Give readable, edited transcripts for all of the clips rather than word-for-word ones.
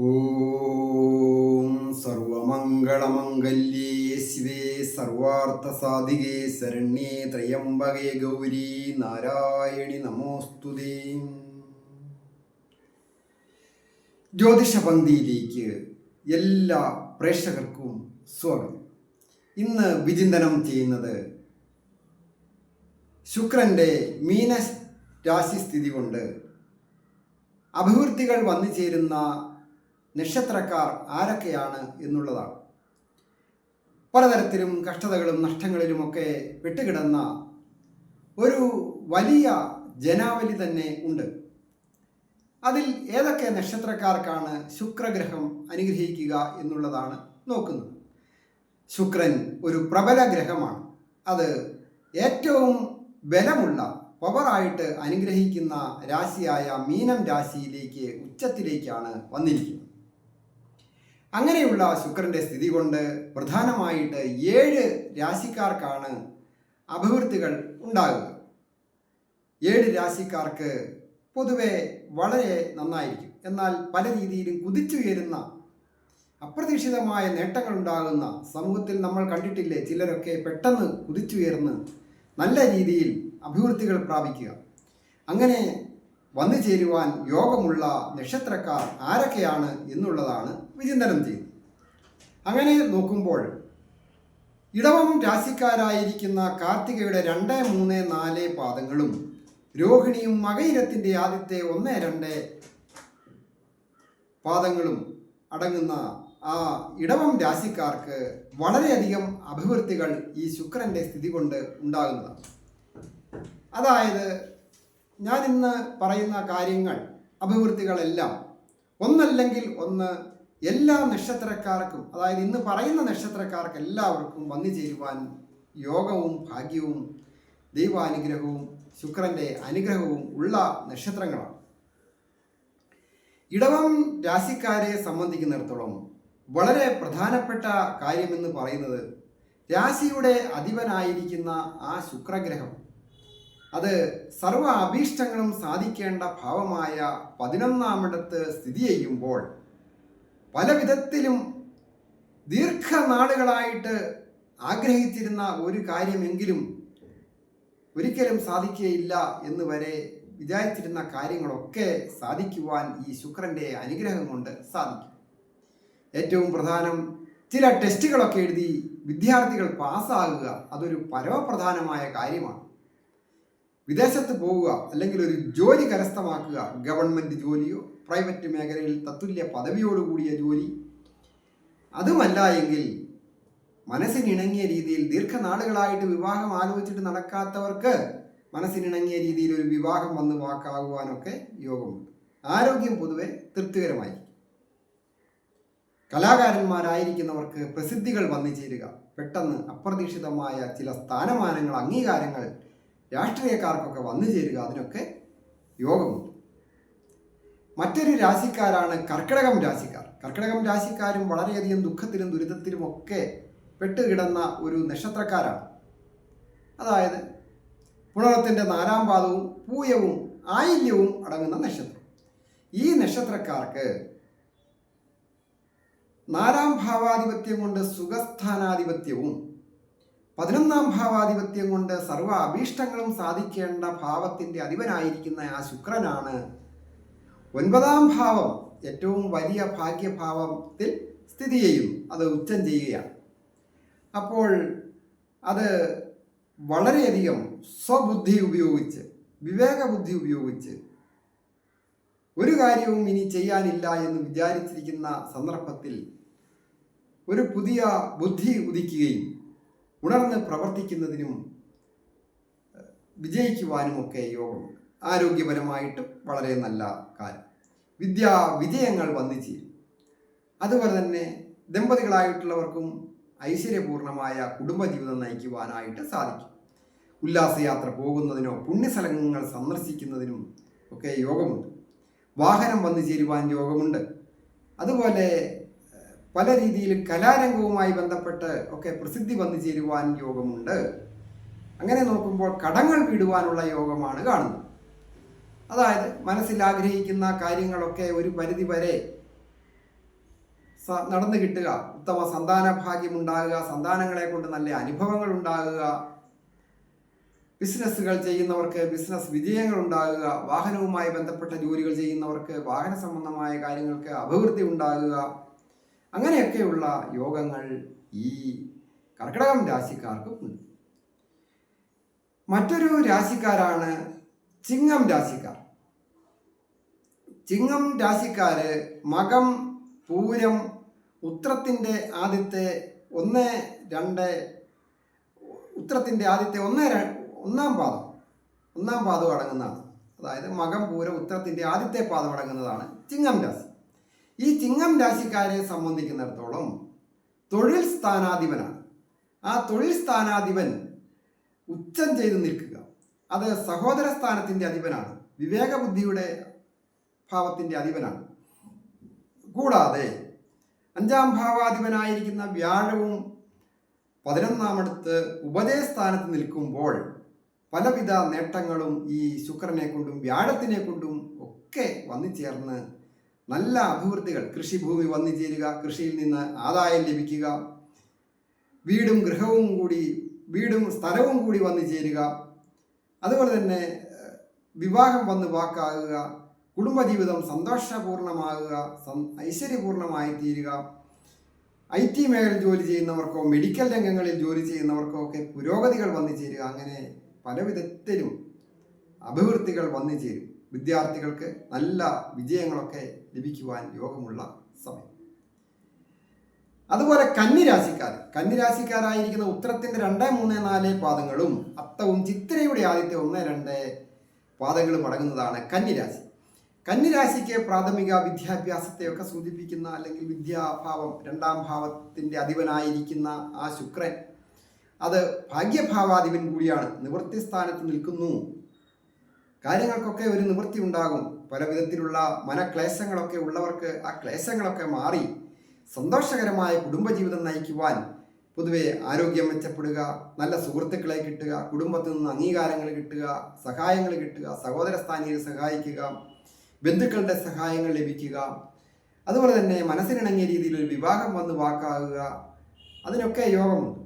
ഓം സർവമംഗളമംഗല്യേ ശിവേ സർവാർത്ഥസാധികേ ശരണ്യേ ത്രയംബകേ ഗൗരി നാരായണി നമോസ്തുതേ. ജ്യോതിഷപന്തിയിലേക്ക് എല്ലാ പ്രേക്ഷകർക്കും സ്വാഗതം. ഇന്ന് വിചിന്തനം ചെയ്യുന്നത് ശുക്രൻ്റെ മീന രാശിസ്ഥിതി കൊണ്ട് അഭിവൃദ്ധികൾ വന്നു ചേരുന്ന നക്ഷത്രക്കാർ ആരൊക്കെയാണ് എന്നുള്ളതാണ്. പലതരത്തിലും കഷ്ടതകളും നഷ്ടങ്ങളിലുമൊക്കെ പെട്ടുകിടന്ന ഒരു വലിയ ജനാവലി തന്നെ ഉണ്ട്. അതിൽ ഏതൊക്കെ നക്ഷത്രക്കാർക്കാണ് ശുക്രഗ്രഹം അനുഗ്രഹിക്കുക എന്നുള്ളതാണ് നോക്കുന്നത്. ശുക്രൻ ഒരു പ്രബല ഗ്രഹമാണ്. അത് ഏറ്റവും ബലമുള്ള പവറായിട്ട് അനുഗ്രഹിക്കുന്ന രാശിയായ മീനം രാശിയിലേക്ക് ഉച്ചത്തിലേക്കാണ് വന്നിരിക്കുന്നത്. അങ്ങനെയുള്ള ശുക്രൻ്റെ സ്ഥിതി കൊണ്ട് പ്രധാനമായിട്ട് 7 രാശിക്കാർക്കാണ് അഭിവൃദ്ധികൾ ഉണ്ടാകുക. 7 രാശിക്കാർക്ക് പൊതുവെ വളരെ നന്നായിരിക്കും. എന്നാൽ പല രീതിയിലും കുതിച്ചുയരുന്ന അപ്രതീക്ഷിതമായ നേട്ടങ്ങൾ ഉണ്ടാകുന്ന സമൂഹത്തിൽ നമ്മൾ കണ്ടിട്ടില്ലേ, ചിലരൊക്കെ പെട്ടെന്ന് കുതിച്ചുയർന്ന് നല്ല രീതിയിൽ അഭിവൃദ്ധികൾ പ്രാപിക്കുക. അങ്ങനെ വന്നു ചേരുവാൻ യോഗമുള്ള നക്ഷത്രക്കാർ ആരൊക്കെയാണ് എന്നുള്ളതാണ് വിചിന്തനം ചെയ്യുന്നത്. അങ്ങനെ നോക്കുമ്പോൾ ഇടവം രാശിക്കാരായിരിക്കുന്ന കാർത്തികയുടെ 2, 3, 4 പാദങ്ങളും രോഹിണിയും മകയിരത്തിൻ്റെ ആദ്യത്തെ 1, 2 പാദങ്ങളും അടങ്ങുന്ന ആ ഇടവം രാശിക്കാർക്ക് വളരെയധികം അഭിവൃദ്ധികൾ ഈ ശുക്രൻ്റെ സ്ഥിതി കൊണ്ട് ഉണ്ടാകുന്നതാണ്. അതായത് ഞാൻ ഇന്ന് പറയുന്ന കാര്യങ്ങൾ, അഭിവൃദ്ധികളെല്ലാം ഒന്നല്ലെങ്കിൽ ഒന്ന് എല്ലാ നക്ഷത്രക്കാർക്കും, അതായത് ഇന്ന് പറയുന്ന നക്ഷത്രക്കാർക്ക് എല്ലാവർക്കും വന്നു ചേരുവാൻ യോഗവും ഭാഗ്യവും ദൈവാനുഗ്രഹവും ശുക്രൻ്റെ അനുഗ്രഹവും ഉള്ള നക്ഷത്രങ്ങളാണ്. ഇടവം രാശിക്കാരെ സംബന്ധിക്കുന്നിടത്തോളം വളരെ പ്രധാനപ്പെട്ട കാര്യമെന്ന് പറയുന്നത് രാശിയുടെ അധിപനായിരിക്കുന്ന ആ ശുക്രഗ്രഹം അത് സർവ അഭീഷ്ടങ്ങളും സാധിക്കേണ്ട ഭാവമായ 11ാമിടത്ത് സ്ഥിതി ചെയ്യുമ്പോൾ പല വിധത്തിലും ദീർഘനാളുകളായിട്ട് ആഗ്രഹിച്ചിരുന്ന ഒരു കാര്യമെങ്കിലും ഒരിക്കലും സാധിക്കുകയില്ല എന്ന് വരെ വിചാരിച്ചിരുന്ന കാര്യങ്ങളൊക്കെ സാധിക്കുവാൻ ഈ ശുക്രൻ്റെ അനുഗ്രഹം കൊണ്ട് സാധിക്കും. ഏറ്റവും പ്രധാനം, ചില ടെസ്റ്റുകളൊക്കെ എഴുതി വിദ്യാർത്ഥികൾ പാസ്സാകുക, അതൊരു പരമപ്രധാനമായ കാര്യമാണ്. വിദേശത്ത് പോവുക, അല്ലെങ്കിൽ ഒരു ജോലി കരസ്ഥമാക്കുക, ഗവൺമെൻറ് ജോലിയോ പ്രൈവറ്റ് മേഖലയിൽ തത്തുല്യ പദവിയോടുകൂടിയ ജോലി. അതുമല്ല എങ്കിൽ മനസ്സിനിണങ്ങിയ രീതിയിൽ ദീർഘനാളുകളായിട്ട് വിവാഹം ആലോചിച്ചിട്ട് നടക്കാത്തവർക്ക് മനസ്സിനിണങ്ങിയ രീതിയിൽ ഒരു വിവാഹം വന്ന് വാക്കാകുവാനൊക്കെ യോഗമുണ്ട്. ആരോഗ്യം പൊതുവെ തൃപ്തികരമായിരിക്കും. കലാകാരന്മാരായിരിക്കുന്നവർക്ക് പ്രസിദ്ധികൾ വന്നു ചേരുക, പെട്ടെന്ന് അപ്രതീക്ഷിതമായ ചില സ്ഥാനമാനങ്ങൾ, അംഗീകാരങ്ങൾ രാഷ്ട്രീയക്കാർക്കൊക്കെ വന്നു ചേരുക, അതിനൊക്കെ യോഗമുണ്ട്. മറ്റൊരു രാശിക്കാരാണ് കർക്കിടകം രാശിക്കാർ. കർക്കിടകം രാശിക്കാരും വളരെയധികം ദുഃഖത്തിലും ദുരിതത്തിലുമൊക്കെ പെട്ടുകിടന്ന ഒരു നക്ഷത്രക്കാരാണ്. അതായത് പുണർത്തിൻ്റെ 4ാം പാദവും പൂയവും ആയില്യവും അടങ്ങുന്ന നക്ഷത്രം. ഈ നക്ഷത്രക്കാർക്ക് 4ാം ഭാവാധിപത്യം കൊണ്ട് സുഖസ്ഥാനാധിപത്യവും 11ാം ഭാവാധിപത്യം കൊണ്ട് സർവ്വ അഭീഷ്ടങ്ങളും സാധിക്കേണ്ട ഭാവത്തിൻ്റെ അധിപനായിരിക്കുന്ന ആ ശുക്രനാണ് 9ാം ഭാവം, ഏറ്റവും വലിയ ഭാഗ്യഭാവത്തിൽ സ്ഥിതി ചെയ്യും. അത് ഉച്ചം ചെയ്യുകയാണ്. അപ്പോൾ അത് വളരെയധികം സ്വബുദ്ധി ഉപയോഗിച്ച്, വിവേകബുദ്ധി ഉപയോഗിച്ച് ഒരു കാര്യവും ഇനി ചെയ്യാനില്ല എന്ന് വിചാരിച്ചിരിക്കുന്ന സന്ദർഭത്തിൽ ഒരു പുതിയ ബുദ്ധി ഉദിക്കുകയും ഉണർന്ന് പ്രവർത്തിക്കുന്നതിനും വിജയിക്കുവാനുമൊക്കെ യോഗമുണ്ട്. ആരോഗ്യപരമായിട്ടും വളരെ നല്ല കാര്യം. വിജയങ്ങൾ വന്നു ചേരും. അതുപോലെ തന്നെ ദമ്പതികളായിട്ടുള്ളവർക്കും ഐശ്വര്യപൂർണമായ കുടുംബജീവിതം നയിക്കുവാനായിട്ട് സാധിക്കും. ഉല്ലാസയാത്ര പോകുന്നതിനോ പുണ്യസ്ഥലങ്ങൾ സന്ദർശിക്കുന്നതിനും ഒക്കെ യോഗമുണ്ട്. വാഹനം വന്നു ചേരുവാൻ യോഗമുണ്ട്. അതുപോലെ പല രീതിയിൽ കലാരംഗവുമായി ബന്ധപ്പെട്ട് ഒക്കെ പ്രസിദ്ധി വന്നു ചേരുവാൻ യോഗമുണ്ട്. അങ്ങനെ നോക്കുമ്പോൾ കടങ്ങൾ വിടുവാനുള്ള യോഗമാണ് കാണുന്നത്. അതായത് മനസ്സിൽ ആഗ്രഹിക്കുന്ന കാര്യങ്ങളൊക്കെ ഒരു പരിധി വരെ നടന്നു കിട്ടുക, ഉത്തമ സന്താന ഭാഗ്യമുണ്ടാകുക, സന്താനങ്ങളെ കൊണ്ട് നല്ല അനുഭവങ്ങൾ ഉണ്ടാകുക, ബിസിനസ്സുകൾ ചെയ്യുന്നവർക്ക് ബിസിനസ് വിജയങ്ങൾ ഉണ്ടാകുക, വാഹനവുമായി ബന്ധപ്പെട്ട ജോലികൾ ചെയ്യുന്നവർക്ക് വാഹന സംബന്ധമായ കാര്യങ്ങൾക്ക് അഭിവൃദ്ധി ഉണ്ടാകുക, അങ്ങനെയൊക്കെയുള്ള യോഗങ്ങൾ ഈ കർക്കിടകം രാശിക്കാർക്ക് ഉണ്ട്. മറ്റൊരു രാശിക്കാരാണ് ചിങ്ങം രാശിക്കാർ. ചിങ്ങം രാശിക്കാര് മകം, പൂരം, ഉത്രത്തിൻ്റെ ആദ്യത്തെ 1-2 ഉത്രത്തിൻ്റെ ആദ്യത്തെ ഒന്നാം പാദം അടങ്ങുന്നതാണ്. അതായത് മകം, പൂരം, ഉത്രത്തിൻ്റെ ആദ്യത്തെ പാദം അടങ്ങുന്നതാണ് ചിങ്ങം രാശി. ഈ ചിങ്ങം രാശിക്കാരെ സംബന്ധിക്കുന്നിടത്തോളം തൊഴിൽ സ്ഥാനാധിപനാണ്. ആ തൊഴിൽ സ്ഥാനാധിപൻ ഉച്ചം ചെയ്ത് നിൽക്കുക. അത് സഹോദര സ്ഥാനത്തിൻ്റെ അധിപനാണ്, വിവേകബുദ്ധിയുടെ ഭാവത്തിൻ്റെ അധിപനാണ്. കൂടാതെ 5-ാം ഭാവാധിപനായിരിക്കുന്ന വ്യാഴവും 11-ാമടുത്ത് ഉപദേശസ്ഥാനത്ത് നിൽക്കുമ്പോൾ പലവിധ നേട്ടങ്ങളും ഈ ശുക്രനെ കൊണ്ടും വ്യാഴത്തിനെ കൊണ്ടും ഒക്കെ വന്നു ചേർന്ന് നല്ല അഭിവൃദ്ധികൾ, കൃഷിഭൂമി വന്നു ചേരുക, കൃഷിയിൽ നിന്ന് ആദായം ലഭിക്കുക, വീടും സ്ഥലവും കൂടി വന്നു ചേരുക, അതുപോലെ തന്നെ വിവാഹം വന്ന് വാക്കാകുക, കുടുംബജീവിതം സന്തോഷപൂർണ്ണമാകുക, ഐശ്വര്യപൂർണ്ണമായി തീരുക, IT മേഖലയിൽ ജോലി ചെയ്യുന്നവർക്കോ മെഡിക്കൽ രംഗങ്ങളിൽ ജോലി ചെയ്യുന്നവർക്കോ ഒക്കെ പുരോഗതികൾ വന്നു ചേരുക, അങ്ങനെ പല വിധത്തിലും അഭിവൃദ്ധികൾ വന്നു ചേരും. വിദ്യാർത്ഥികൾക്ക് നല്ല വിജയങ്ങളൊക്കെ ലഭിക്കുവാൻ യോഗമുള്ള സമയം. അതുപോലെ കന്നിരാശിക്കാരായിരിക്കുന്ന ഉത്തരത്തിൻ്റെ 2, 3, 4 പാദങ്ങളും അത്തവും ചിത്തിരയുടെ ആദ്യത്തെ 1, 2 പാദങ്ങളും അടങ്ങുന്നതാണ് കന്നിരാശി. കന്നിരാശിക്ക് പ്രാഥമിക വിദ്യാഭ്യാസത്തെയൊക്കെ സൂചിപ്പിക്കുന്ന, അല്ലെങ്കിൽ വിദ്യാഭാവം 2-ാം ഭാവത്തിൻ്റെ അധിപനായിരിക്കുന്ന ആ ശുക്രൻ, അത് ഭാഗ്യഭാവാധിപൻ കൂടിയാണ്, നിവൃത്തി സ്ഥാനത്ത് നിൽക്കുന്നു. കാര്യങ്ങൾക്കൊക്കെ ഒരു നിവൃത്തി ഉണ്ടാകും. പല വിധത്തിലുള്ള മനക്ലേശങ്ങളൊക്കെ ഉള്ളവർക്ക് ആ ക്ലേശങ്ങളൊക്കെ മാറി സന്തോഷകരമായ കുടുംബജീവിതം നയിക്കുവാൻ, പൊതുവെ ആരോഗ്യം മെച്ചപ്പെടുക, നല്ല സുഹൃത്തുക്കളെ കിട്ടുക, കുടുംബത്തിൽ നിന്ന് അംഗീകാരങ്ങൾ കിട്ടുക, സഹായങ്ങൾ കിട്ടുക, സഹോദര സ്ഥാനീയരെ സഹായിക്കുക, ബന്ധുക്കളുടെ സഹായങ്ങൾ ലഭിക്കുക, അതുപോലെ തന്നെ മനസ്സിനിണങ്ങിയ രീതിയിൽ ഒരു വിവാഹം വന്ന് വാക്കാകുക, അതിനൊക്കെ യോഗമുണ്ട്.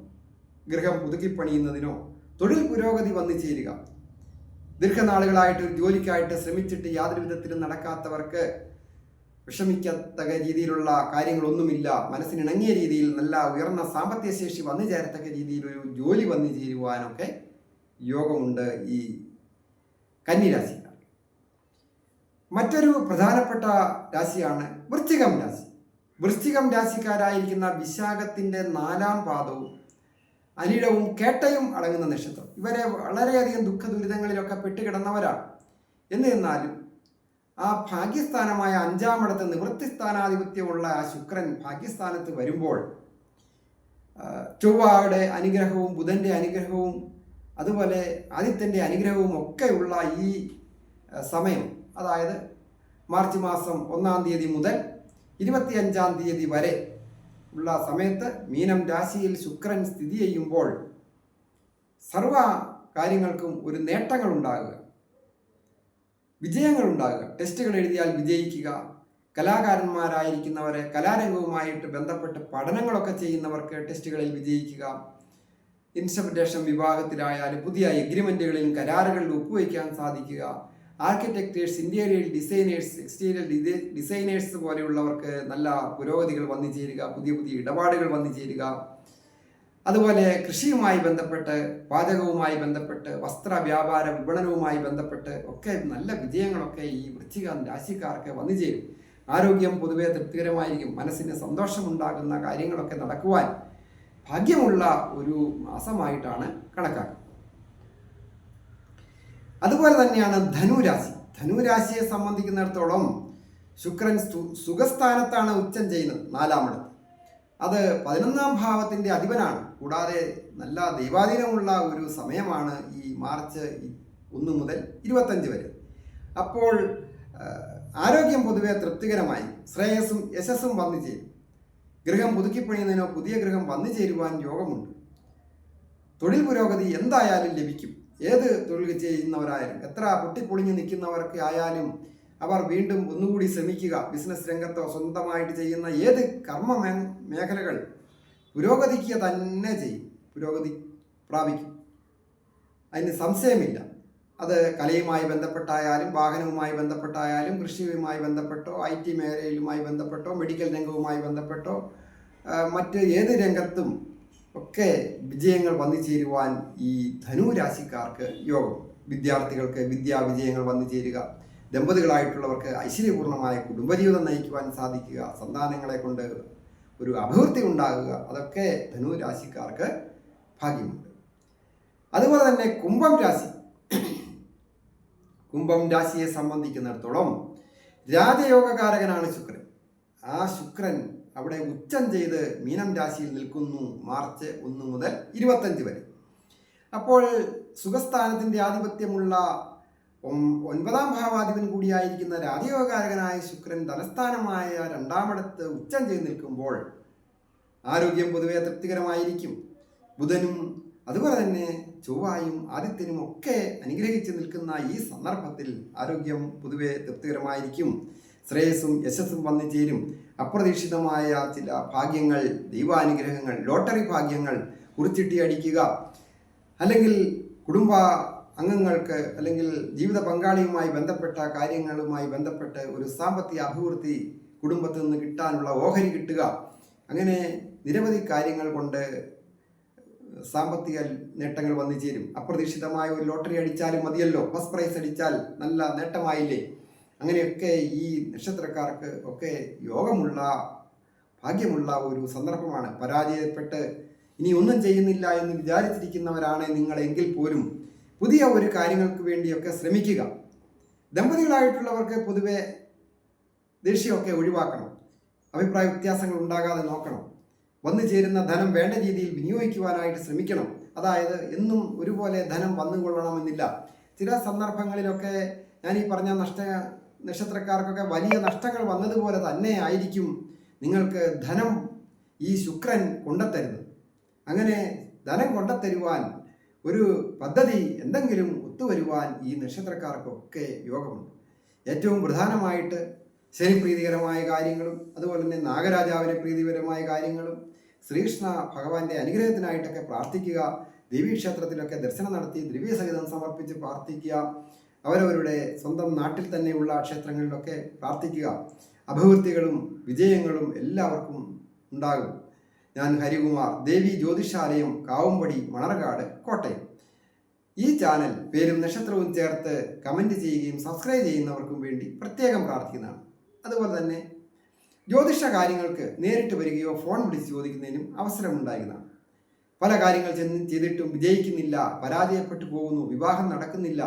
ഗൃഹം പുതുക്കിപ്പണിയുന്നതിനോ തൊഴിൽ പുരോഗതി വന്നു ചേരുക, ദീർഘനാളുകളായിട്ട് ഒരു ജോലിക്കായിട്ട് ശ്രമിച്ചിട്ട് യാതൊരു വിധത്തിലും നടക്കാത്തവർക്ക് വിഷമിക്കത്തക്ക രീതിയിലുള്ള കാര്യങ്ങളൊന്നുമില്ല, മനസ്സിനിണങ്ങിയ രീതിയിൽ നല്ല ഉയർന്ന സാമ്പത്തിക ശേഷി വന്നു ചേരത്തക്ക രീതിയിൽ ഒരു ജോലി വന്നു ചേരുവാനൊക്കെ യോഗമുണ്ട് ഈ കന്നിരാശിക്കാർ. മറ്റൊരു പ്രധാനപ്പെട്ട രാശിയാണ് വൃശ്ചികം രാശി. വൃശ്ചികം രാശിക്കാരായിരിക്കുന്ന വിശാഖത്തിൻ്റെ 4-ാം പാദവും അനിഴവും കേട്ടയും അടങ്ങുന്ന നക്ഷത്രം. ഇവരെ വളരെയധികം ദുഃഖ ദുരിതങ്ങളിലൊക്കെ പെട്ടുകിടന്നവരാണ്. എന്നിരുന്നാലും ആ ഭാഗ്യസ്ഥാനമായ 5-ാമിടത്ത് നിവൃത്തി സ്ഥാനാധിപത്യമുള്ള ആ ശുക്രൻ ഭാഗ്യസ്ഥാനത്ത് വരുമ്പോൾ ചൊവ്വയുടെ അനുഗ്രഹവും ബുധൻ്റെ അനുഗ്രഹവും അതുപോലെ ആദിത്യൻ്റെ അനുഗ്രഹവും ഒക്കെയുള്ള ഈ സമയം, അതായത് മാർച്ച് മാസം 1-ാം തീയതി മുതൽ 25-ാം തീയതി വരെ ഉള്ള സമയത്ത് മീനം രാശിയിൽ ശുക്രൻ സ്ഥിതി ചെയ്യുമ്പോൾ സർവ കാര്യങ്ങൾക്കും ഒരു നേട്ടങ്ങൾ ഉണ്ടാകുക, വിജയങ്ങൾ ഉണ്ടാകുക. ടെസ്റ്റുകൾ എഴുതിയാൽ വിജയിക്കുക, കലാകാരന്മാരായിരിക്കുന്നവരെ കലാരംഗവുമായിട്ട് ബന്ധപ്പെട്ട് പഠനങ്ങളൊക്കെ ചെയ്യുന്നവർക്ക് ടെസ്റ്റുകളിൽ വിജയിക്കുക, ഇൻസ്റ്റർപ്രിറ്റേഷൻ വിഭാഗത്തിലായാലും പുതിയ എഗ്രിമെൻറ്റുകളിലും കരാറുകളിൽ ഒപ്പുവയ്ക്കാൻ സാധിക്കുക, ആർക്കിടെക്റ്റേഴ്സ്, ഇൻറ്റീരിയർ ഡിസൈനേഴ്സ്, എക്സ്റ്റീരിയർ ഡിസൈനേഴ്സ് പോലെയുള്ളവർക്ക് നല്ല പുരോഗതികൾ വന്നു ചേരുക, പുതിയ ഇടപാടുകൾ വന്നു ചേരുക, അതുപോലെ കൃഷിയുമായി ബന്ധപ്പെട്ട്, പാചകവുമായി ബന്ധപ്പെട്ട്, വസ്ത്ര വ്യാപാര വിപണനവുമായി ബന്ധപ്പെട്ട് ഒക്കെ നല്ല വിജയങ്ങളൊക്കെ ഈ വൃശ്ചികം രാശിക്കാർക്ക് വന്നു ചേരും. ആരോഗ്യം പൊതുവെ തൃപ്തികരമായിരിക്കും. മനസ്സിന് സന്തോഷമുണ്ടാകുന്ന കാര്യങ്ങളൊക്കെ നടക്കുവാൻ ഭാഗ്യമുള്ള ഒരു മാസമായിട്ടാണ് കണക്കാക്കുന്നത്. അതുപോലെ തന്നെയാണ് ധനുരാശി. ധനുരാശിയെ സംബന്ധിക്കുന്നിടത്തോളം ശുക്രൻ സുഖസ്ഥാനത്താണ് ഉച്ചം ചെയ്യുന്നത്, 4-ാമിടത്ത്. അത് 11-ാം ഭാവത്തിൻ്റെ അധിപനാണ്. കൂടാതെ നല്ല ദൈവാധീനമുള്ള ഒരു സമയമാണ് ഈ മാർച്ച് 1 മുതൽ 25 വരെ. അപ്പോൾ ആരോഗ്യം പൊതുവെ തൃപ്തികരമായി, ശ്രേയസ്സും യശസ്സും വന്നു ചേരും. ഗൃഹം പുതുക്കിപ്പണിയുന്നതിനോ പുതിയ ഗൃഹം വന്നു ചേരുവാൻ യോഗമുണ്ട്. തൊഴിൽ പുരോഗതി എന്തായാലും ലഭിക്കും. ഏത് തൊഴിൽ ചെയ്യുന്നവരായാലും, എത്ര പൊട്ടിപ്പൊളിഞ്ഞ് നിൽക്കുന്നവർക്ക് ആയാലും അവർ വീണ്ടും ഒന്നുകൂടി ശ്രമിക്കുക. ബിസിനസ് രംഗത്തോ സ്വന്തമായിട്ട് ചെയ്യുന്ന ഏത് കർമ്മ മേഖലകൾ പുരോഗതിക്കുക തന്നെ ചെയ്യും, പുരോഗതി പ്രാപിക്കും, അതിന് സംശയമില്ല. അത് കലയുമായി ബന്ധപ്പെട്ടായാലും വാഹനവുമായി ബന്ധപ്പെട്ടായാലും കൃഷിയുമായി ബന്ധപ്പെട്ടോ IT മേഖലയിലുമായി ബന്ധപ്പെട്ടോ മെഡിക്കൽ രംഗവുമായി ബന്ധപ്പെട്ടോ മറ്റ് ഏത് രംഗത്തും ഒക്കെ വിജയങ്ങൾ വന്നു ചേരുവാൻ ഈ ധനുരാശിക്കാർക്ക് യോഗം. വിദ്യാർത്ഥികൾക്ക് വിദ്യാവിജയങ്ങൾ വന്നു ചേരുക, ദമ്പതികളായിട്ടുള്ളവർക്ക് ഐശ്വര്യപൂർണമായ കുടുംബജീവിതം നയിക്കുവാൻ സാധിക്കുക, സന്താനങ്ങളെ കൊണ്ട് ഒരു അഭിവൃദ്ധി ഉണ്ടാകുക, അതൊക്കെ ധനുരാശിക്കാർക്ക് ഭാഗ്യമുണ്ട്. അതുപോലെ തന്നെ കുംഭം രാശിയെ സംബന്ധിക്കുന്നിടത്തോളം രാജയോഗകാരകനാണ് ശുക്രൻ. ആ ശുക്രൻ അവിടെ ഉച്ചം ചെയ്ത് മീനം രാശിയിൽ നിൽക്കുന്നു മാർച്ച് 1 മുതൽ 25 വരെ. അപ്പോൾ സുഖസ്ഥാനത്തിൻ്റെ ആധിപത്യമുള്ള 9ാം ഭാവാധിപൻ കൂടിയായിരിക്കുന്ന രാജയോഗകാരകനായ ശുക്രൻ ധനസ്ഥാനമായ 2ാമിടത്ത് ഉച്ചം ചെയ്ത് നിൽക്കുമ്പോൾ ആരോഗ്യം പൊതുവെ തൃപ്തികരമായിരിക്കും. ബുധനും അതുപോലെ തന്നെ ചൊവ്വായും ആദിത്യനും ഒക്കെ അനുഗ്രഹിച്ച് നിൽക്കുന്ന ഈ സന്ദർഭത്തിൽ ആരോഗ്യം പൊതുവെ തൃപ്തികരമായിരിക്കും. ശ്രേയസ്സും യശസ്സും വന്നു ചേരും. അപ്രതീക്ഷിതമായ ചില ഭാഗ്യങ്ങൾ, ദൈവാനുഗ്രഹങ്ങൾ, ലോട്ടറി ഭാഗ്യങ്ങൾ കുറിച്ചിട്ടി അടിക്കുക, അല്ലെങ്കിൽ കുടുംബ അംഗങ്ങൾക്ക് അല്ലെങ്കിൽ ജീവിത പങ്കാളിയുമായി ബന്ധപ്പെട്ട കാര്യങ്ങളുമായി ബന്ധപ്പെട്ട് ഒരു സാമ്പത്തിക അഭിവൃദ്ധി കുടുംബത്തിൽ നിന്ന് കിട്ടാനുള്ള ഓഹരി കിട്ടുക, അങ്ങനെ നിരവധി കാര്യങ്ങൾ കൊണ്ട് സാമ്പത്തിക നേട്ടങ്ങൾ വന്നു ചേരും. അപ്രതീക്ഷിതമായ ഒരു ലോട്ടറി അടിച്ചാലും മതിയല്ലോ, ഫസ്റ്റ് പ്രൈസ് അടിച്ചാൽ നല്ല നേട്ടമായില്ലേ. അങ്ങനെയൊക്കെ ഈ നക്ഷത്രക്കാർക്ക് ഒക്കെ യോഗമുള്ള ഭാഗ്യമുള്ള ഒരു സന്ദർഭമാണ്. പരാജയപ്പെട്ട് ഇനി ഒന്നും ചെയ്യുന്നില്ല എന്ന് വിചാരിച്ചിരിക്കുന്നവരാണ് നിങ്ങളെങ്കിൽ പോലും പുതിയ ഒരു കാര്യങ്ങൾക്ക് വേണ്ടിയൊക്കെ ശ്രമിക്കുക. ദമ്പതികളായിട്ടുള്ളവർക്ക് പൊതുവെ ദേഷ്യമൊക്കെ ഒഴിവാക്കണം, അഭിപ്രായ വ്യത്യാസങ്ങൾ ഉണ്ടാകാതെ നോക്കണം. വന്നു ചേരുന്ന ധനം വേണ്ട രീതിയിൽ വിനിയോഗിക്കുവാനായിട്ട് ശ്രമിക്കണം. അതായത് എന്നും ഒരുപോലെ ധനം വന്നുകൊള്ളണമെന്നില്ല. ചില സന്ദർഭങ്ങളിലൊക്കെ ഞാൻ ഈ പറഞ്ഞ നക്ഷത്രക്കാർക്കൊക്കെ വലിയ നഷ്ടങ്ങൾ വന്നതുപോലെ തന്നെ ആയിരിക്കും നിങ്ങൾക്ക് ധനം ഈ ശുക്രൻ കൊണ്ടുത്തരുന്നത്. അങ്ങനെ ധനം കൊണ്ടുത്തരുവാൻ ഒരു പദ്ധതി എന്തെങ്കിലും ഒത്തുവരുവാൻ ഈ നക്ഷത്രക്കാർക്കൊക്കെ യോഗമുണ്ട്. ഏറ്റവും പ്രധാനമായിട്ട് ശനിപ്രീതികരമായ കാര്യങ്ങളും അതുപോലെ തന്നെ നാഗരാജാവിന് പ്രീതികരമായ കാര്യങ്ങളും ശ്രീകൃഷ്ണ ഭഗവാന്റെ അനുഗ്രഹത്തിനായിട്ടൊക്കെ പ്രാർത്ഥിക്കുക. ദേവീക്ഷേത്രത്തിലൊക്കെ ദർശനം നടത്തി ദ്രവ്യസഹിതം സമർപ്പിച്ച് പ്രാർത്ഥിക്കുക. അവരവരുടെ സ്വന്തം നാട്ടിൽ തന്നെയുള്ള ക്ഷേത്രങ്ങളിലൊക്കെ പ്രാർത്ഥിക്കുക. അഭിവൃദ്ധികളും വിജയങ്ങളും എല്ലാവർക്കും ഉണ്ടാകും. ഞാൻ ഹരികുമാർ, ദേവി ജ്യോതിഷാലയം, കാവുംപടി, മണർകാട്, കോട്ടയം. ഈ ചാനൽ പേരും നക്ഷത്രവും ചേർത്ത് കമൻറ്റ് ചെയ്യുകയും സബ്സ്ക്രൈബ് ചെയ്യുന്നവർക്കും വേണ്ടി പ്രത്യേകം പ്രാർത്ഥിക്കുന്നതാണ്. അതുപോലെ തന്നെ ജ്യോതിഷ കാര്യങ്ങൾക്ക് നേരിട്ട് വരികയോ ഫോൺ വിളിച്ച് ചോദിക്കുന്നതിനും അവസരമുണ്ടായിരുന്നതാണ്. പല കാര്യങ്ങൾ ചെയ്തിട്ടും വിജയിക്കുന്നില്ല, പരാജയപ്പെട്ടു പോകുന്നു, വിവാഹം നടക്കുന്നില്ല,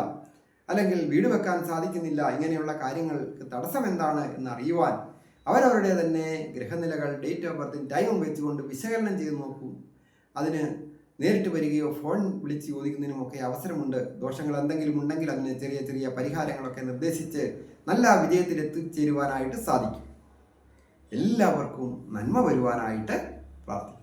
അല്ലെങ്കിൽ വീട് വെക്കാൻ സാധിക്കുന്നില്ല, ഇങ്ങനെയുള്ള കാര്യങ്ങൾക്ക് തടസ്സം എന്താണ് എന്നറിയുവാൻ അവരവരുടെ തന്നെ ഗ്രഹനിലകൾ, ഡേറ്റ് ഓഫ് ബർത്തും ടൈമും വെച്ചുകൊണ്ട് വിശകലനം ചെയ്ത് നോക്കൂ. അതിന് നേരിട്ട് വരികയോ ഫോൺ വിളിച്ച് ചോദിക്കുന്നതിനുമൊക്കെ അവസരമുണ്ട്. ദോഷങ്ങൾ എന്തെങ്കിലും ഉണ്ടെങ്കിൽ അതിന് ചെറിയ ചെറിയ പരിഹാരങ്ങളൊക്കെ നിർദ്ദേശിച്ച് നല്ല വിജയത്തിൽ എത്തിച്ചേരുവാനായിട്ട് സാധിക്കും. എല്ലാവർക്കും നന്മ വരുവാനായിട്ട് പ്രാർത്ഥിക്കും.